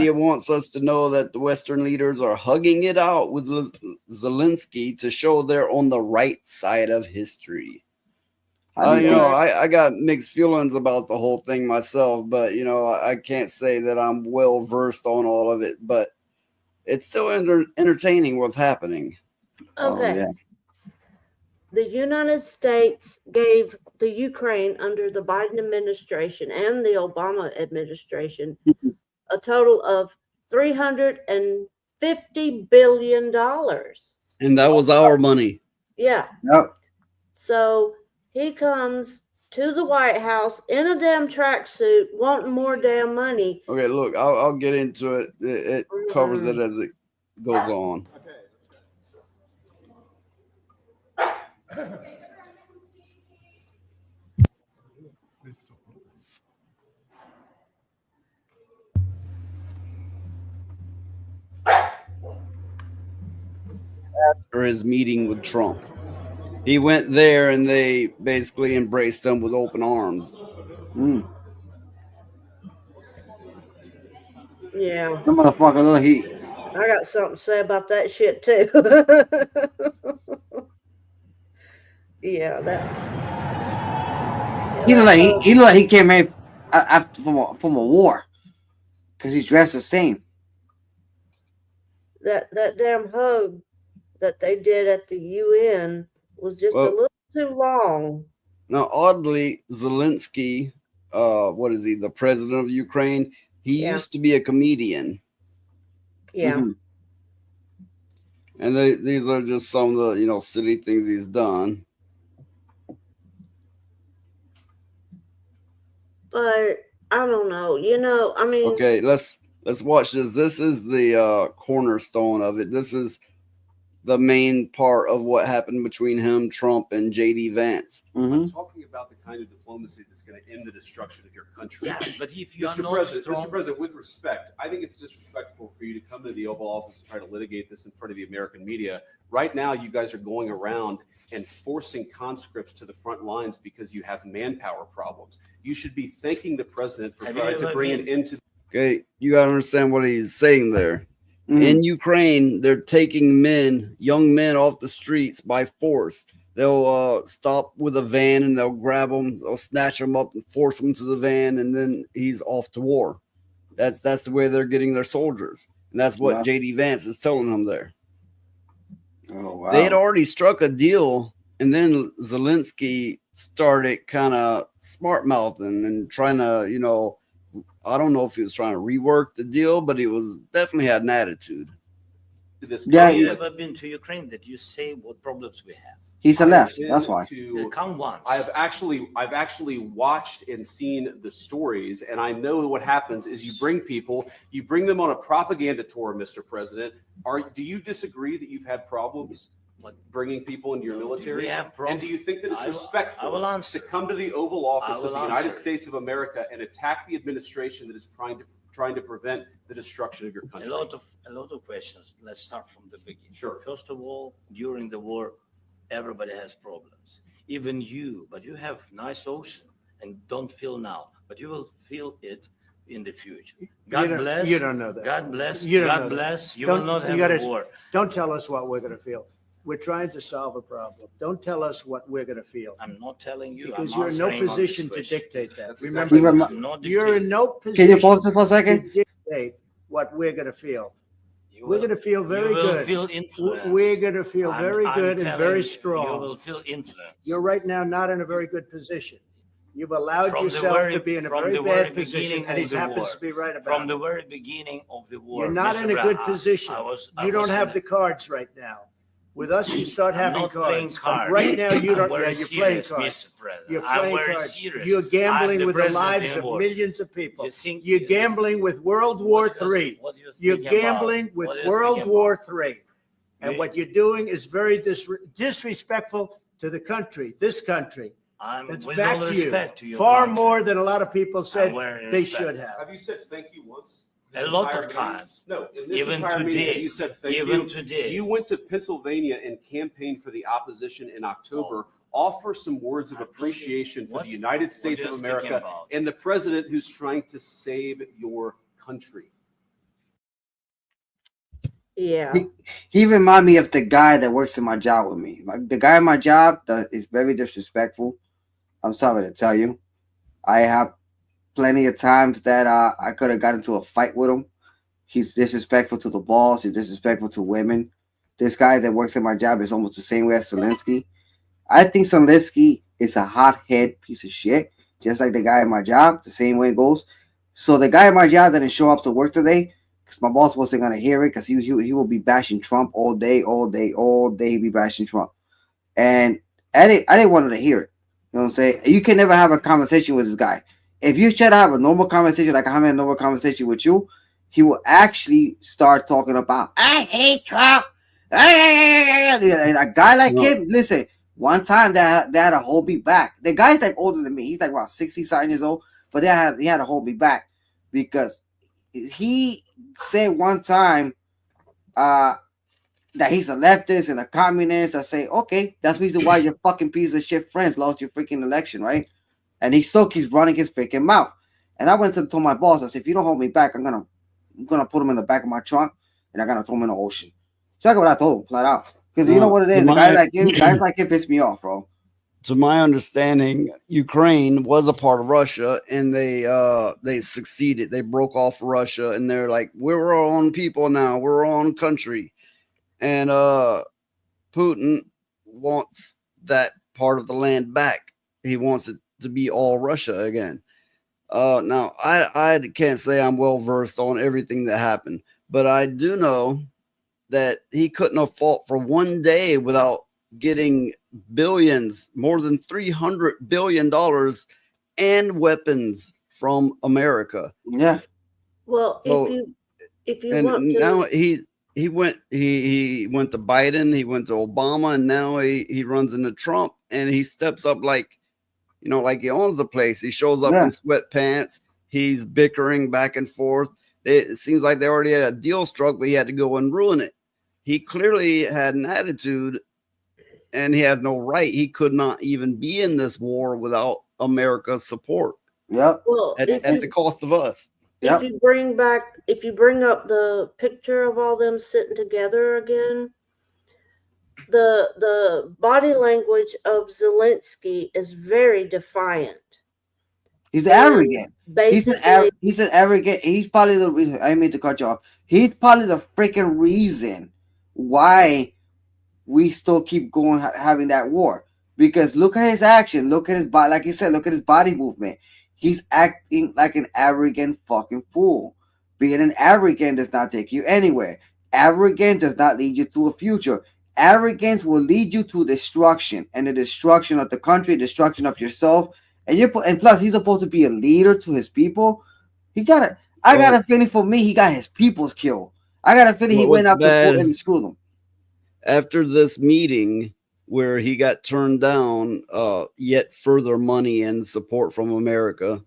media wants us to know that the Western leaders are hugging it out with Zalinski to show they're on the right side of history. I got mixed feelings about the whole thing myself, but I can't say that I'm well versed on all of it. But it's still entertaining what's happening. Okay. yeah. The United States gave the Ukraine under the Biden administration and the Obama administration a total of $350 billion. And that was our money. Yeah. Yep. So he comes to the White House in a damn tracksuit wanting more damn money. Okay, look, I'll get into it. It covers it as it goes on. After his meeting with Trump, he went there and they basically embraced him with open arms. Yeah. The motherfucker, look, I got something to say about that shit too. Yeah, he looked like he came in after from a war, because he's dressed the same. that damn hug that they did at the UN was just a little too long. Now, oddly, Zalinski, what is he, the president of Ukraine? He used to be a comedian. Yeah. And these are just some of the, silly things he's done. But I don't know. I mean. Okay, let's watch this. This is the cornerstone of it. This is the main part of what happened between him, Trump, and J.D. Vance. I'm talking about the kind of diplomacy that's going to end the destruction of your country. Yes, but if you are not Mr. President, with respect, I think it's disrespectful for you to come to the Oval Office and try to litigate this in front of the American media. Right now, you guys are going around and forcing conscripts to the front lines because you have manpower problems. You should be thanking the president for trying to bring it into. Okay, you got to understand what he's saying there. In Ukraine, they're taking young men off the streets by force. They'll stop with a van and they'll grab them, they'll snatch them up and force them to the van, and then he's off to war. That's the way they're getting their soldiers, and that's what J.D. Vance is telling them there. Oh wow! They had already struck a deal, and then Zalinski started kind of smart mouthing and trying to, I don't know if he was trying to rework the deal, but he was definitely had an attitude. Have you ever been to Ukraine that you say what problems we have? He's a left. That's why. Come once. I've actually watched and seen the stories, and I know what happens is you bring them on a propaganda tour, Mr. President. Do you disagree that you've had problems bringing people into your military? We have problems. And do you think that it's respectful to come to the Oval Office of the United States of America and attack the administration that is trying to prevent the destruction of your country? A lot of questions. Let's start from the beginning. Sure. First of all, during the war, everybody has problems. Even you, but you have nice ocean and don't feel now, but you will feel it in the future. God bless. You don't know that. God bless. You don't God know bless. that. You will not have a war. Don't tell us what we're going to feel. We're trying to solve a problem. Don't tell us what we're going to feel. I'm not telling you. Because you're in no position to dictate that. Remember, you're in no position. Can you pause this for a second? To dictate what we're going to feel. We're going to feel very you will good. Feel influence. We're going to feel very good and very strong. You will feel influence. You're right now not in a very good position. You've allowed yourself to be in a very bad position, and he happens to be right about it. From the very beginning of the war. You're not in a good position. You don't have the cards right now. With us, you start having cards. Right now, you don't. Yeah, you're playing cards. You're playing cards. You're gambling with the lives of millions of people. You're gambling with World War III. You're gambling with World War III. And what you're doing is very disrespectful to the country, this country. That's back to you. Far more than a lot of people said they should have. Have you said thank you once? A lot of times. No, in this even entire today. Meeting, you said thank even you. Today. You went to Pennsylvania and campaigned for the opposition in October. Offer some words of appreciation for the United States of America and the president who's trying to save your country. Yeah. He remind me of the guy that works in my job with me. Like the guy in my job that is very disrespectful. I'm sorry to tell you. I have plenty of times that I could have got into a fight with him. He's disrespectful to the boss. He's disrespectful to women. This guy that works at my job is almost the same way as Zalinski. I think Zalinski is a hothead piece of shit, just like the guy at my job, the same way it goes. So the guy at my job didn't show up to work today because my boss wasn't gonna hear it because he will be bashing Trump all day, all day, all day. He'd be bashing Trump, and I didn't want to hear it. You know what I'm saying? You can never have a conversation with this guy. If you try to have a normal conversation, like I'm having a normal conversation with you, he will actually start talking about I hate Trump. A guy like him, listen. One time they had to hold me back. The guy's like older than me. He's like about 60-something years old, but he had to hold me back because he said one time that he's a leftist and a communist. I say, okay, that's the reason why your fucking piece of shit friends lost your freaking election, right? And he still keeps running his freaking mouth. And I went to told my boss, I said, if you don't hold me back, I'm gonna put him in the back of my trunk and I'm gonna throw him in the ocean. Exactly what I told him, flat out. Because you know what it is, guys like him piss me off, bro. To my understanding, Ukraine was a part of Russia, and they succeeded. They broke off Russia, and they're like, we're our own people now. We're our own country. And Putin wants that part of the land back. He wants it to be all Russia again. Now, I can't say I'm well versed on everything that happened, but I do know that he couldn't have fought for one day without getting billions, more than $300 billion and weapons from America. Yeah. Well, so, if you want to, now he went to Biden, he went to Obama, and now he runs into Trump, and he steps up like he owns the place. He shows up in sweatpants. He's bickering back and forth. It seems like they already had a deal struck, but he had to go and ruin it. He clearly had an attitude, and he has no right. He could not even be in this war without America's support. Yep. Well, at the cost of us. If you bring up the picture of all them sitting together again, the body language of Zalinski is very defiant. He's arrogant. He's an arrogant. He's probably the reason. I mean to cut you off. He's probably the freaking reason why we still keep going having that war. Because look at his action. Look at his body. Like you said, look at his body movement. He's acting like an arrogant fucking fool. Being an arrogant does not take you anywhere. Arrogance does not lead you to a future. Arrogance will lead you to destruction, and the destruction of the country, destruction of yourself. And plus, he's supposed to be a leader to his people. I got a feeling for me, he got his peoples killed. I got a feeling he went out to court and screwed them. After this meeting where he got turned down yet further money and support from America,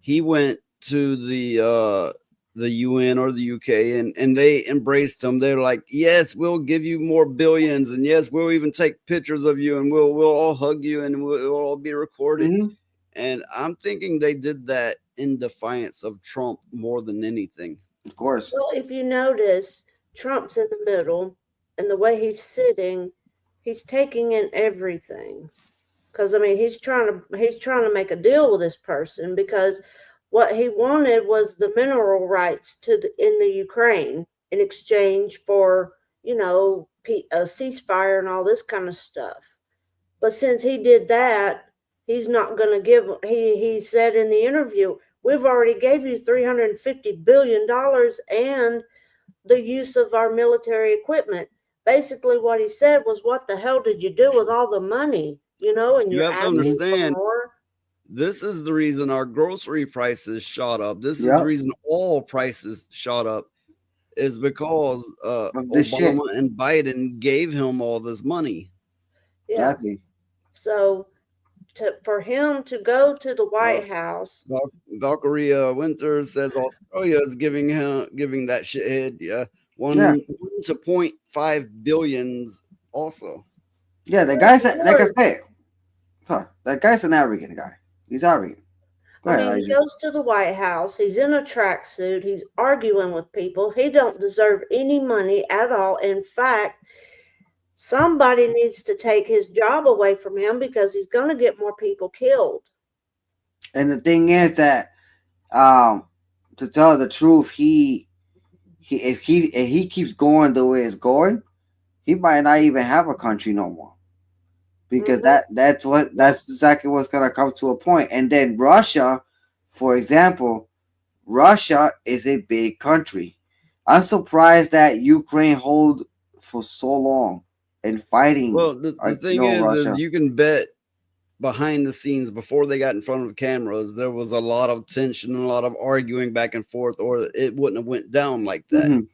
he went to the UN or the UK and they embraced him. They're like, yes, we'll give you more billions, and yes, we'll even take pictures of you, and we'll all hug you, and we'll all be recorded. Mm-hmm. And I'm thinking they did that in defiance of Trump more than anything. Of course. Well, if you notice, Trump's in the middle, and the way he's sitting, he's taking in everything. Because I mean, he's trying to make a deal with this person, because what he wanted was the mineral rights in the Ukraine in exchange for, a ceasefire and all this kind of stuff. But since he did that, he's not going to give. He said in the interview, we've already gave you $350 billion and the use of our military equipment. Basically, what he said was, what the hell did you do with all the money? And you have to understand, this is the reason our grocery prices shot up. This is the reason all prices shot up, is because Obama and Biden gave him all this money. Yeah. Exactly. So for him to go to the White House, Valkyria Winters says Australia is giving that shithead 1 to 0.5 billions also. Yeah, the guy's like I said, that guy's an arrogant guy. He's arrogant. I mean, he goes to the White House. He's in a tracksuit. He's arguing with people. He don't deserve any money at all. In fact, somebody needs to take his job away from him because he's going to get more people killed. And the thing is that, to tell the truth, if he keeps going the way it's going, he might not even have a country no more. Because that's exactly what's gonna come to a point. And then Russia, for example, Russia is a big country. I'm surprised that Ukraine hold for so long and fighting. Well, the thing is you can bet behind the scenes, before they got in front of cameras, there was a lot of tension and a lot of arguing back and forth, or it wouldn't have went down like that.